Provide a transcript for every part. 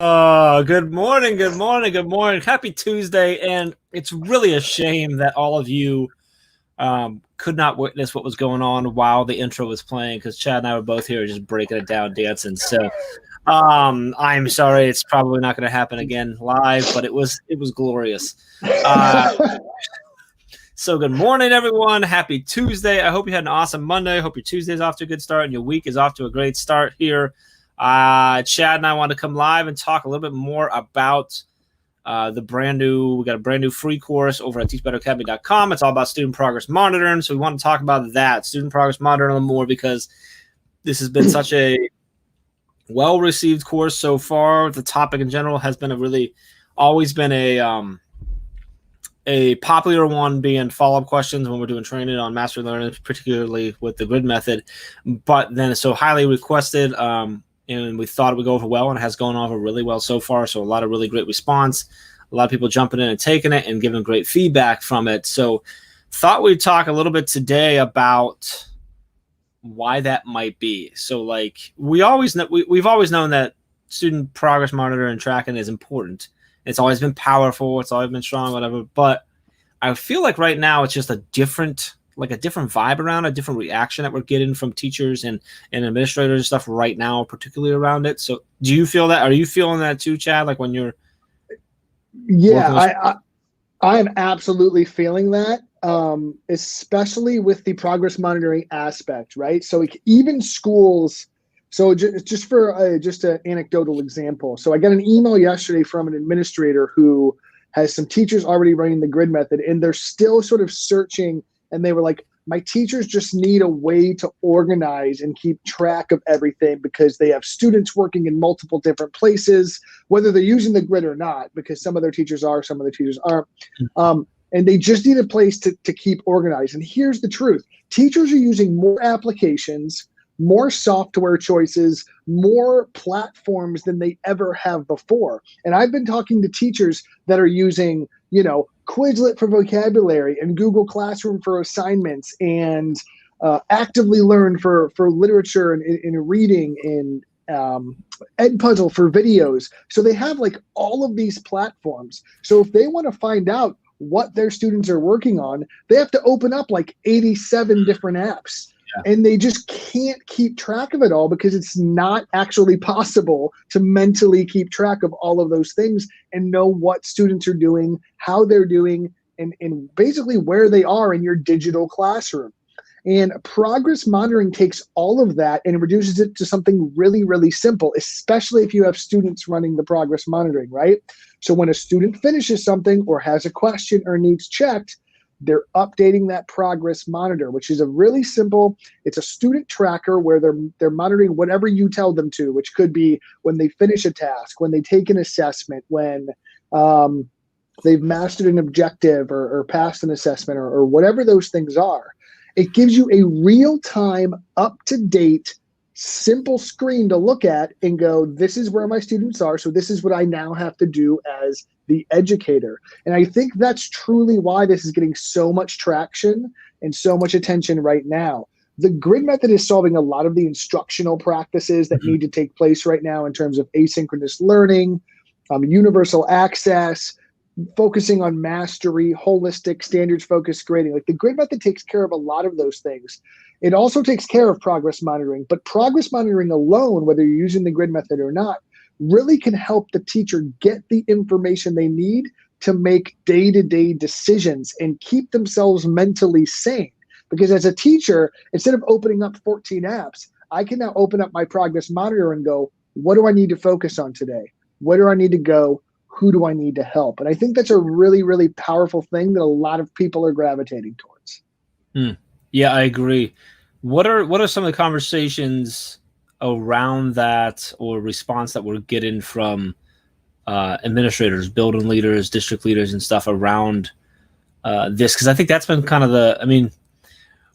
Good morning, good morning, good morning. Happy Tuesday. And it's really a shame that all of you could not witness what was going on while the intro was playing, because Chad and I were both here just breaking it down, dancing. So I'm sorry, it's probably not going to happen again live, but it was glorious. So good morning, everyone. Happy Tuesday. I hope you had an awesome Monday. I hope your Tuesday's off to a good start and your week is off to a great start here. Chad and I want to come live and talk a little bit more about we got a brand new free course over at teachbetteracademy.com. It's all about student progress monitoring. So we want to talk about that, student progress monitoring, a little more, because this has been such a well-received course so far. The topic in general has been always been a popular one, being follow-up questions when we're doing training on mastery learning, particularly with the grid method. But then it's so highly requested, and we thought it would go over well, and it has gone over really well so far. So a lot of really great response, a lot of people jumping in and taking it and giving great feedback from it. So thought we'd talk a little bit today about why that might be. So like we've always known that student progress monitoring and tracking is important. It's always been powerful. It's always been strong, whatever. But I feel like right now it's just a different vibe around, a different reaction that we're getting from teachers and administrators and stuff right now, particularly around it. So do you feel that? Are you feeling that too, Chad? Like when you're... Yeah, I'm absolutely feeling that, especially with the progress monitoring aspect, right? So even schools... So just for just an anecdotal example. So I got an email yesterday from an administrator who has some teachers already running the grid method, and they're still sort of searching. And they were like, my teachers just need a way to organize and keep track of everything, because they have students working in multiple different places, whether they're using the grid or not, because some of their teachers are, some of their teachers aren't. And they just need a place to keep organized. And here's the truth. Teachers are using more applications, more software choices, more platforms than they ever have before. And I've been talking to teachers that are using, Quizlet for vocabulary and Google Classroom for assignments and Actively Learn for literature and reading and Edpuzzle for videos. So they have like all of these platforms. So if they want to find out what their students are working on, they have to open up like 87 different apps. And they just can't keep track of it all, because it's not actually possible to mentally keep track of all of those things and know what students are doing, how they're doing, and basically where they are in your digital classroom. And progress monitoring takes all of that and reduces it to something really, really simple, especially if you have students running the progress monitoring, right? So when a student finishes something or has a question or needs checked, they're updating that progress monitor, which is it's a student tracker where they're monitoring whatever you tell them to, which could be when they finish a task, when they take an assessment, when they've mastered an objective or passed an assessment or whatever those things are. It gives you a real-time, up-to-date, simple screen to look at and go, this is where my students are, so this is what I now have to do as the educator. And I think that's truly why this is getting so much traction and so much attention right now. The grid method is solving a lot of the instructional practices that need to take place right now in terms of asynchronous learning, universal access, focusing on mastery, holistic, standards-focused grading. Like the grid method takes care of a lot of those things. It also takes care of progress monitoring, but progress monitoring alone, whether you're using the grid method or not, really can help the teacher get the information they need to make day-to-day decisions and keep themselves mentally sane. Because as a teacher, instead of opening up 14 apps, I can now open up my progress monitor and go, what do I need to focus on today? Where do I need to go? Who do I need to help? And I think that's a really, really powerful thing that a lot of people are gravitating towards. Yeah, I agree. What are some of the conversations around that or response that we're getting from administrators, building leaders, district leaders, and stuff around this? Because I think that's been kind of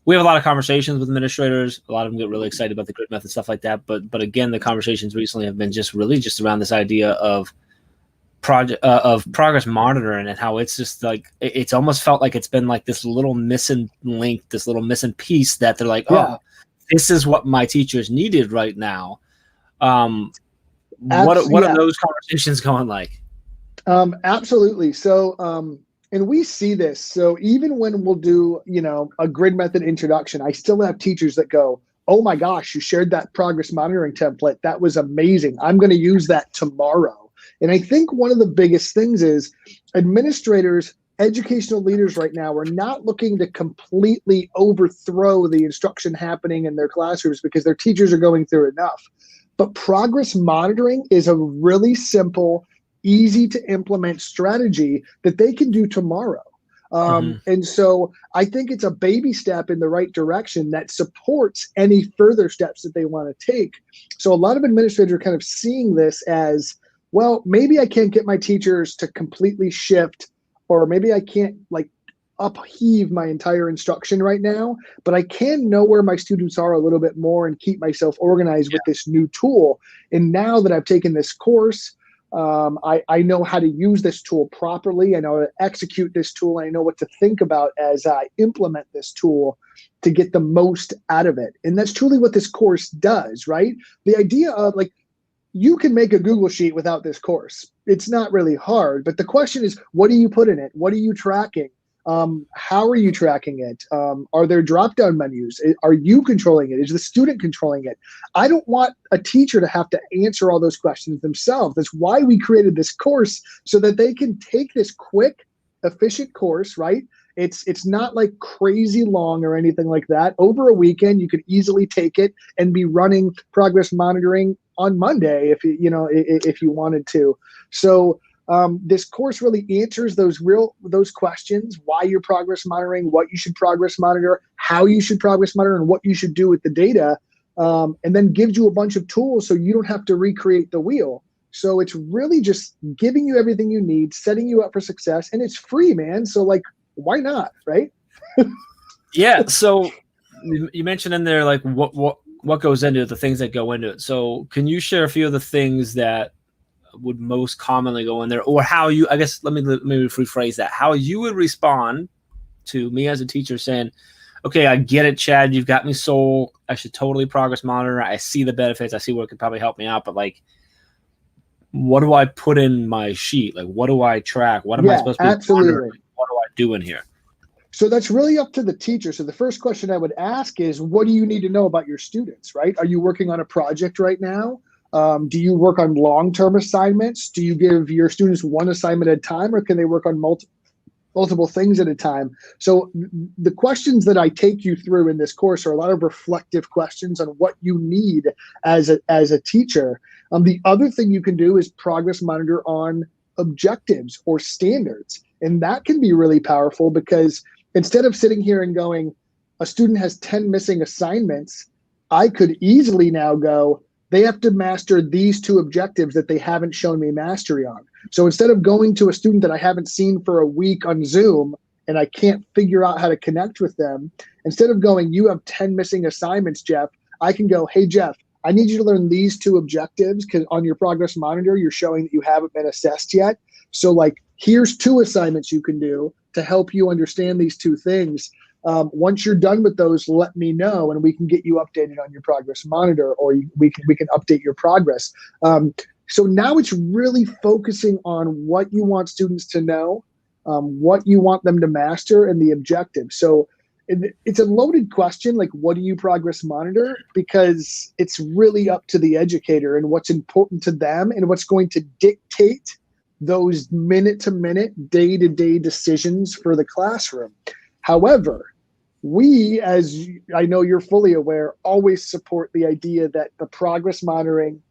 we have a lot of conversations with administrators. A lot of them get really excited about the grid method, stuff like that. But again, the conversations recently have been just around this idea of progress monitoring, and how it's just like it's almost felt like it's been like this little missing link, this little missing piece that they're like, oh, this is what my teachers needed right now. What are Yeah. those conversations going like? Absolutely. So, and we see this. So even when we'll do, a grid method introduction, I still have teachers that go, "Oh my gosh, you shared that progress monitoring template. That was amazing. I'm going to use that tomorrow." And I think one of the biggest things is administrators, educational leaders right now are not looking to completely overthrow the instruction happening in their classrooms because their teachers are going through enough. But progress monitoring is a really simple, easy to implement strategy that they can do tomorrow. And so I think it's a baby step in the right direction that supports any further steps that they want to take. So a lot of administrators are kind of seeing this as, well, maybe I can't get my teachers to completely shift, or maybe I can't upheave my entire instruction right now, but I can know where my students are a little bit more and keep myself organized with this new tool. And now that I've taken this course, I know how to use this tool properly. I know how to execute this tool. I know what to think about as I implement this tool to get the most out of it. And that's truly what this course does, right? The idea of you can make a Google sheet without this course. It's not really hard, but the question is, what do you put in it? What are you tracking? How are you tracking it? Are there drop-down menus? Are you controlling it? Is the student controlling it? I don't want a teacher to have to answer all those questions themselves. That's why we created this course, so that they can take this quick, efficient course, right? It's not like crazy long or anything like that. Over a weekend, you could easily take it and be running progress monitoring on Monday if you wanted to. So this course really answers those questions: why you're progress monitoring, what you should progress monitor, how you should progress monitor, and what you should do with the data, and then gives you a bunch of tools so you don't have to recreate the wheel. So it's really just giving you everything you need, setting you up for success, and it's free, man. So why not, right? Yeah. So you mentioned in there what goes into it, the things that go into it. So can you share a few of the things that would most commonly go in there, or how you, I guess, let me rephrase that, how you would respond to me as a teacher saying, okay, I get it, Chad, you've got me sold, I should totally progress monitor, I see the benefits, I see what could probably help me out, but what do I put in my sheet? What do I track? What am I supposed to be absolutely. What do I do in here? So that's really up to the teacher. So the first question I would ask is, what do you need to know about your students, right? Are you working on a project right now? Do you work on long-term assignments? Do you give your students one assignment at a time, or can they work on multiple things at a time? So the questions that I take you through in this course are a lot of reflective questions on what you need as a teacher. The other thing you can do is progress monitor on objectives or standards. And that can be really powerful, because instead of sitting here and going, a student has 10 missing assignments, I could easily now go, they have to master these 2 objectives that they haven't shown me mastery on. So instead of going to a student that I haven't seen for a week on Zoom and I can't figure out how to connect with them, instead of going, you have 10 missing assignments, Jeff, I can go, hey, Jeff, I need you to learn these 2 objectives, because on your progress monitor, you're showing that you haven't been assessed yet. So here's 2 assignments you can do to help you understand these 2 things. Once you're done with those, let me know, and we can get you updated on your progress monitor, or we can update your progress. So now it's really focusing on what you want students to know, what you want them to master, and the objective. So it's a loaded question, what do you progress monitor? Because it's really up to the educator and what's important to them and what's going to dictate those minute-to-minute, day-to-day decisions for the classroom. However, we, as I know you're fully aware, always support the idea that the progress monitoring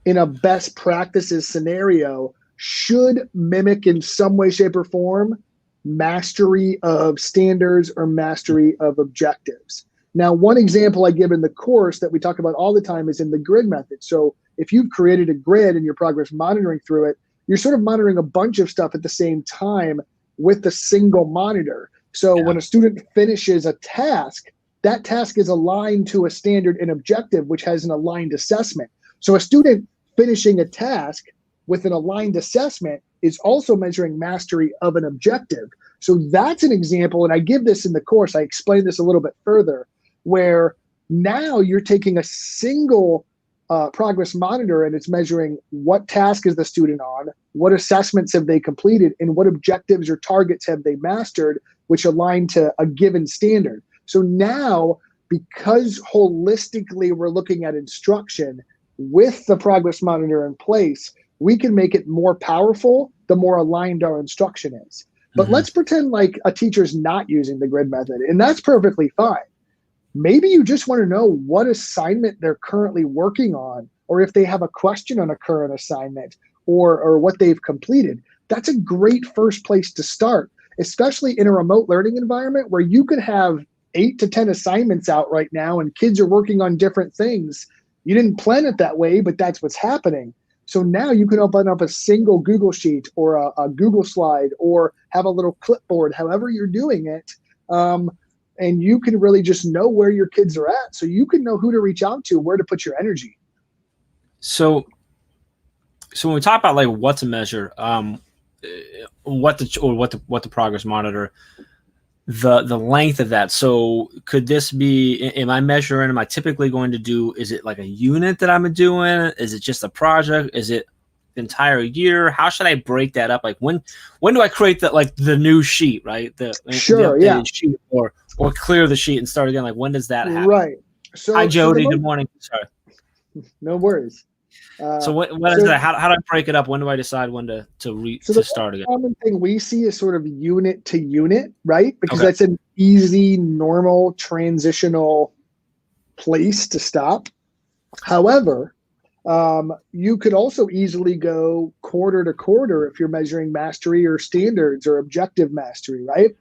in a best practices scenario should mimic in some way, shape, or form mastery of standards or mastery of objectives. Now, one example I give in the course that we talk about all the time is in the grid method. So if you've created a grid and you're progress monitoring through it, you're sort of monitoring a bunch of stuff at the same time with a single monitor. So when a student finishes a task, that task is aligned to a standard and objective, which has an aligned assessment. So a student finishing a task with an aligned assessment is also measuring mastery of an objective. So that's an example, and I give this in the course, I explain this a little bit further, where now you're taking a single progress monitor, and it's measuring what task is the student on, what assessments have they completed, and what objectives or targets have they mastered, which align to a given standard. So now, because holistically we're looking at instruction with the progress monitor in place, we can make it more powerful the more aligned our instruction is. But let's pretend like a teacher's not using the grid method, and that's perfectly fine. Maybe you just want to know what assignment they're currently working on, or if they have a question on a current assignment, or what they've completed. That's a great first place to start, especially in a remote learning environment where you could have 8 to 10 assignments out right now and kids are working on different things. You didn't plan it that way, but that's what's happening. So now you can open up a single Google Sheet or a Google slide, or have a little clipboard, however you're doing it. And you can really just know where your kids are at. So you can know who to reach out to, where to put your energy. So when we talk about like what to measure, what the progress monitor, the length of that. So could this be, am I measuring, am I typically going to do, is it like a unit that I'm doing? Is it just a project? Is it the entire year? How should I break that up? Like when do I create the new sheet, right? The updated sheet, or clear the sheet and start again? Like when does that happen? Right. So hi Jody, good morning. Sorry. No worries. So what is that? How do I break it up? When do I decide when to start again? The common thing we see is sort of unit to unit, right? Because that's an easy, normal, transitional place to stop. However, you could also easily go quarter to quarter if you're measuring mastery or standards or objective mastery, right?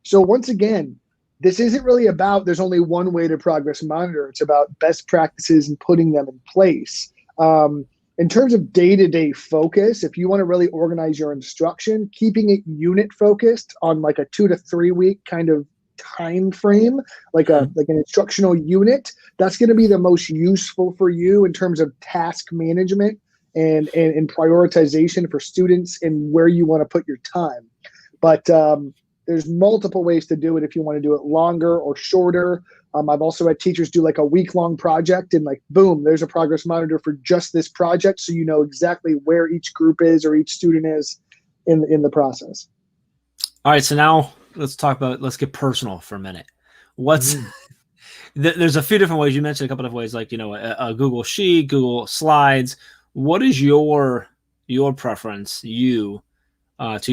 So once again, this isn't really about, there's only one way to progress monitor. It's about best practices and putting them in place. In terms of day-to-day focus, if you want to really organize your instruction, keeping it unit focused on like a 2 to 3 week kind of time frame, like an instructional unit, that's going to be the most useful for you in terms of task management and prioritization for students and where you want to put your time. But there's multiple ways to do it if you want to do it longer or shorter. I've also had teachers do like a week-long project and like, boom, there's a progress monitor for just this project. So you know exactly where each group is or each student is in the process. All right. So now let's get personal for a minute. There's a few different ways. You mentioned a couple of ways, like, a Google Sheet, Google Slides. What is your preference, to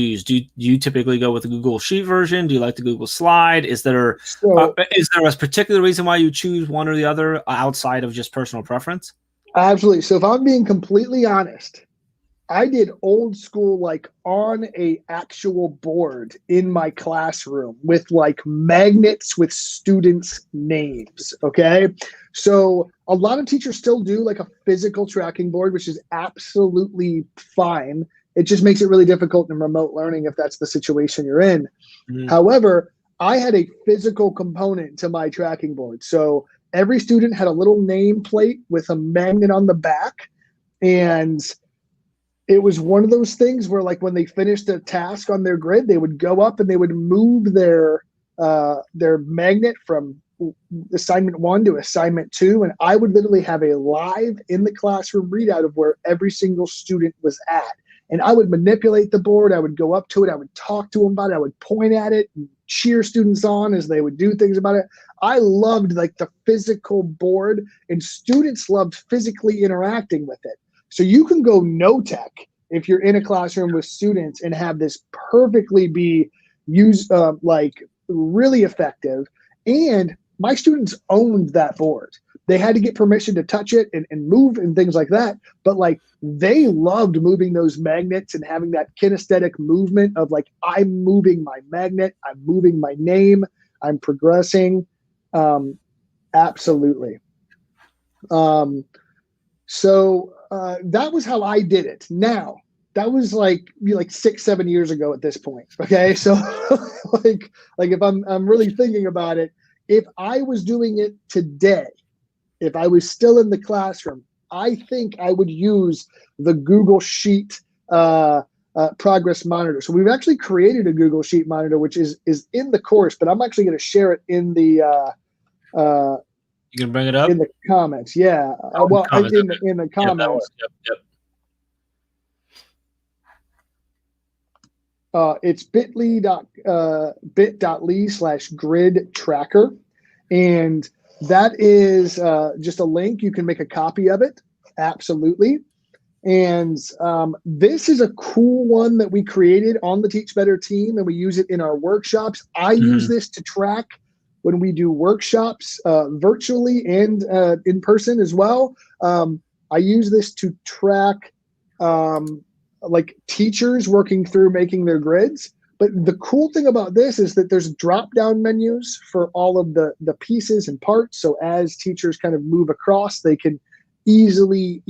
use? Do you typically go with the Google Sheet version? Do you like the Google Slide? Is there a particular reason why you choose one or the other outside of just personal preference? Absolutely. So if I'm being completely honest, I did old school, like on a actual board in my classroom with like magnets with students' names. Okay. So a lot of teachers still do like a physical tracking board, which is absolutely fine. It just makes it really difficult in remote learning if that's the situation you're in. However, I had a physical component to my tracking board. So every student had a little name plate with a magnet on the back. And it was one of those things where like when they finished a task on their grid, they would go up and they would move their magnet from assignment 1 to assignment 2. And I would literally have a live in the classroom readout of where every single student was at. And I would manipulate the board. I would go up to it. I would talk to them about it. I would point at it and cheer students on as they would do things about it. I loved like the physical board, and students loved physically interacting with it. So you can go no tech if you're in a classroom with students and have this perfectly be used, like really effective. And my students owned that board. They had to get permission to touch it and move and things like that. But like they loved moving those magnets and having that kinesthetic movement of like, I'm moving my magnet, I'm moving my name, I'm progressing. Absolutely. So that was how I did it. Now, that was like 6-7 years ago at this point. Okay. So like if I'm really thinking about it, if I was doing it today, if I was still in the classroom, I think I would use the Google Sheet progress monitor. So we've actually created a Google Sheet monitor, which is in the course, but I'm actually going to share it in the You can bring it up in the comments. Yeah. Well, comments, in okay. the Yep, that comments. works. Yep. It's bit.ly/grid tracker. And that is just a link. You can make a copy of it. Absolutely. And this is a cool one that we created on the Teach Better team, and we use it in our workshops. I use this to track when we do workshops virtually and in person as well. I use this to track like teachers working through making their grids. But the cool thing about this is that there's drop-down menus for all of the pieces and parts. So as teachers kind of move across, they can easily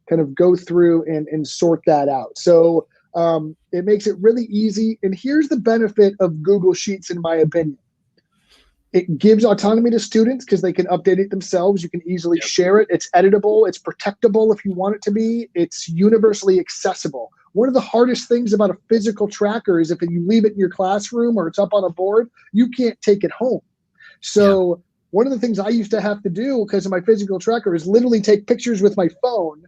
kind of go through and sort that out. So it makes it really easy. And here's the benefit of Google Sheets, in my opinion. It gives autonomy to students because they can update it themselves. You can easily share it. It's editable. It's protectable if you want it to be. It's universally accessible. One of the hardest things about a physical tracker is if you leave it in your classroom or it's up on a board, you can't take it home. So one of the things I used to have to do because of my physical tracker is literally take pictures with my phone,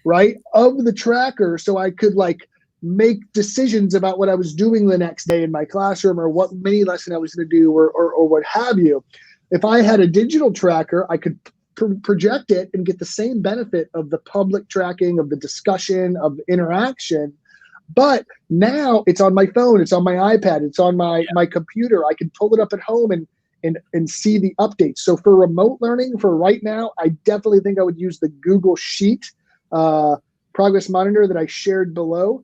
right, of the tracker so I could like make decisions about what I was doing the next day in my classroom or what mini lesson I was going to do or what have you. If I had a digital tracker, I could project it and get the same benefit of the public tracking, of the discussion, of the interaction. But now it's on my phone, it's on my iPad, it's on my computer. I can pull it up at home and see the updates. So for remote learning, for right now, I definitely think I would use the Google Sheet progress monitor that I shared below,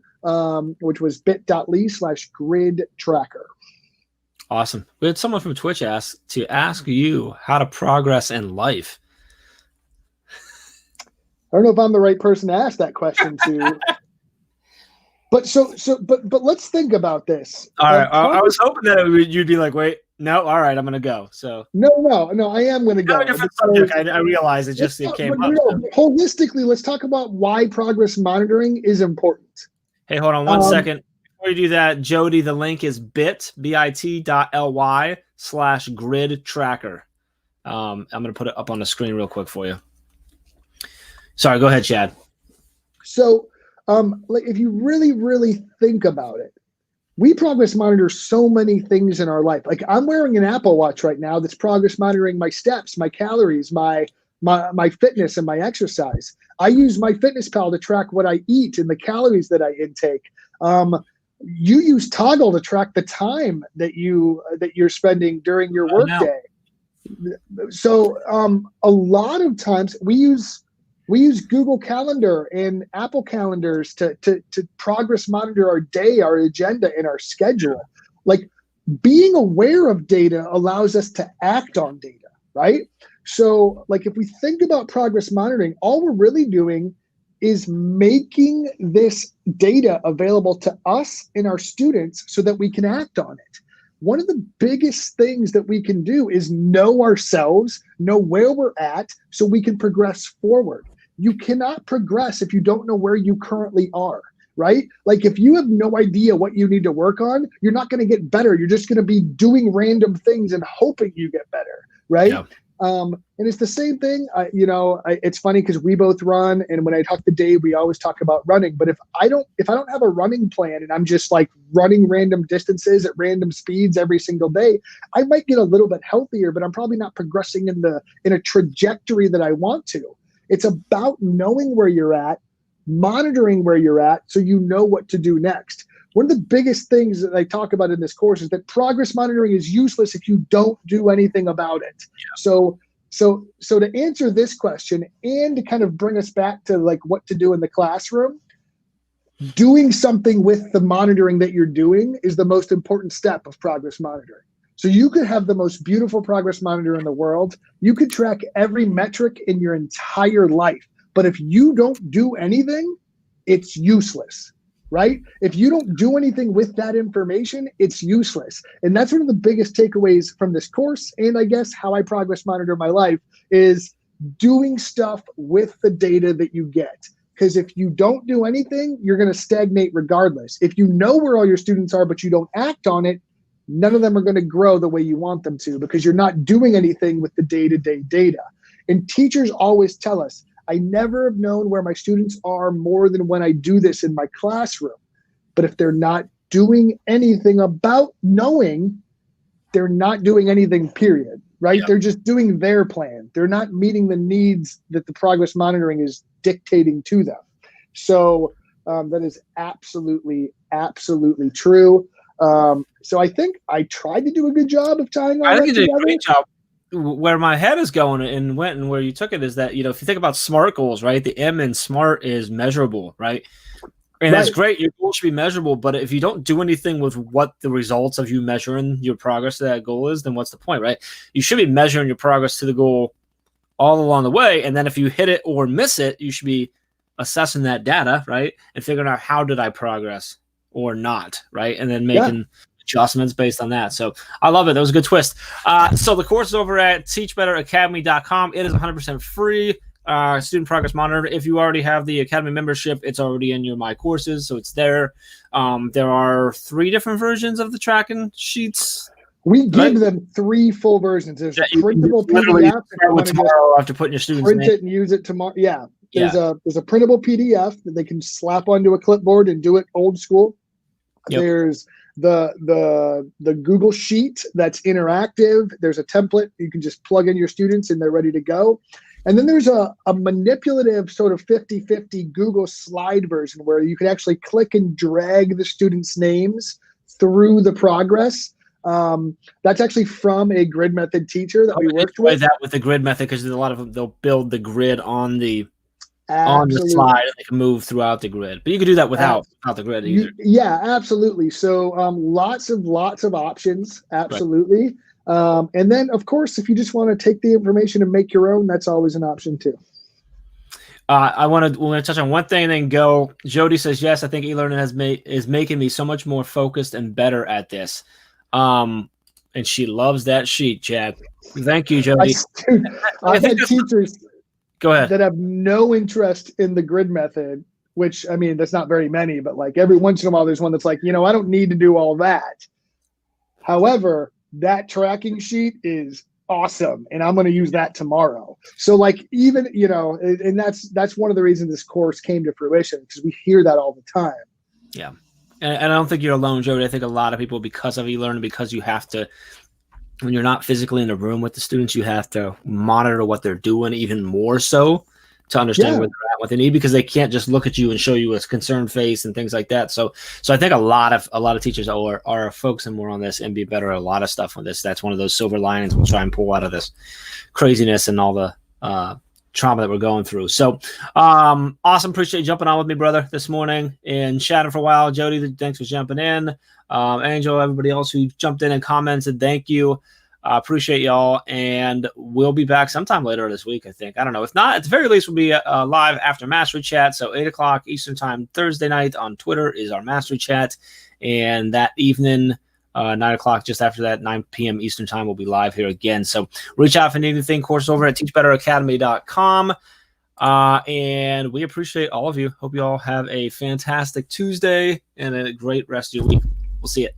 which was bit.ly/grid tracker. Awesome. We had someone from Twitch ask you how to progress in life. I don't know if I'm the right person to ask that question to. But but let's think about this. All right. I was hoping that you'd be like, wait, no, all right, I'm gonna go. So no, I am gonna go. Different subject. I realize it just it came up. So. Holistically, let's talk about why progress monitoring is important. Hey, hold on one second. Before you do that, Jody, the link is bit.ly/grid tracker. I'm gonna put it up on the screen real quick for you. Sorry, go ahead, Chad. So like if you really think about it, we progress monitor so many things in our life. Like I'm wearing an Apple Watch right now that's progress monitoring my steps, my calories, my fitness and my exercise. I use MyFitnessPal to track what I eat and the calories that I intake. You use Toggle to track the time that you're spending during your workday. So a lot of times we use Google Calendar and Apple Calendars to progress monitor our day, our agenda, and our schedule. Like being aware of data allows us to act on data, right? So like if we think about progress monitoring, all we're really doing is making this data available to us and our students so that we can act on it. One of the biggest things that we can do is know ourselves, know where we're at so we can progress forward. You cannot progress if you don't know where you currently are, right? Like if you have no idea what you need to work on, you're not going to get better. You're just going to be doing random things and hoping you get better, right? Yeah. And it's the same thing. It's funny because we both run, and when I talk to Dave, we always talk about running. But if I don't have a running plan and I'm just like running random distances at random speeds every single day, I might get a little bit healthier, but I'm probably not progressing in a trajectory that I want to. It's about knowing where you're at, monitoring where you're at, so you know what to do next. One of the biggest things that I talk about in this course is that progress monitoring is useless if you don't do anything about it. Yeah. So to answer this question and to kind of bring us back to like what to do in the classroom, doing something with the monitoring that you're doing is the most important step of progress monitoring. So you could have the most beautiful progress monitor in the world. You could track every metric in your entire life. But if you don't do anything, it's useless, right? If you don't do anything with that information, it's useless. And that's one of the biggest takeaways from this course. And I guess how I progress monitor my life is doing stuff with the data that you get. Because if you don't do anything, you're going to stagnate regardless. If you know where all your students are, but you don't act on it, none of them are going to grow the way you want them to because you're not doing anything with the day-to-day data. And teachers always tell us, I never have known where my students are more than when I do this in my classroom. But if they're not doing anything about knowing, they're not doing anything, period, right? Yeah. They're just doing their plan. They're not meeting the needs that the progress monitoring is dictating to them. So that is absolutely, absolutely true. So I think I tried to do a good job of tying all that together. I think you did a great job. Where my head is going and went and where you took it is that, you know, if you think about SMART goals, right, the M in SMART is measurable, right? And that's great. Your goal should be measurable. But if you don't do anything with what the results of you measuring your progress to that goal is, then what's the point, right? You should be measuring your progress to the goal all along the way. And then if you hit it or miss it, you should be assessing that data, right? And figuring out how did I progress or not, right? And then making adjustments based on that. So I love it. That was a good twist. So the course is over at teachbetteracademy.com. It is 100% free. Student progress monitor. If you already have the Academy membership, it's already in your My Courses, so it's there. There are 3 different versions of the tracking sheets. We give them 3 full versions. There's a printable PDF. Tomorrow after putting your students print it and use it tomorrow. Yeah. There's a printable PDF that they can slap onto a clipboard and do it old school. Yep. There's the Google Sheet that's interactive. There's a template you can just plug in your students and they're ready to go. And then there's a manipulative sort of 50-50 Google slide version where you can actually click and drag the students' names through the progress. That's actually from a grid method teacher that we worked with. That with the grid method, because a lot of them, they'll build the grid on the slide and they can move throughout the grid. But you can do that without the grid either. Yeah, absolutely. So lots of options. Absolutely. Right. And then, of course, if you just want to take the information and make your own, that's always an option too. We're going to touch on one thing and then go. Jody says, yes, I think e-learning is making me so much more focused and better at this. And she loves that sheet, Chad. Thank you, Jody. I've had teachers go ahead that have no interest in the grid method, which, I mean, that's not very many, but like every once in a while, there's one that's like, you know, I don't need to do all that. However, that tracking sheet is awesome, and I'm going to use that tomorrow. So like, even, you know, and that's one of the reasons this course came to fruition, because we hear that all the time. Yeah. And I don't think you're alone, Jody. I think a lot of people, because of e-learning, because you have to, when you're not physically in a room with the students, you have to monitor what they're doing even more so to understand where they're at, what they need, because they can't just look at you and show you a concerned face and things like that. So I think a lot of teachers are focusing more on this and be better at a lot of stuff on this. That's one of those silver linings we'll try and pull out of this craziness and all the trauma that we're going through. So awesome. Appreciate you jumping on with me, brother, this morning and chatting for a while. Jody, thanks for jumping in. Angel, everybody else who jumped in and commented, thank you. Appreciate y'all, and we'll be back sometime later this week, I think. I don't know. If not, at the very least, we'll be live after Mastery Chat. So 8 o'clock Eastern Time Thursday night on Twitter is our Mastery Chat. And that evening, 9 o'clock, just after that, 9 p.m. Eastern Time, we'll be live here again. So reach out if you need anything. Course over at teachbetteracademy.com. And we appreciate all of you. Hope you all have a fantastic Tuesday and a great rest of your week. We'll see you.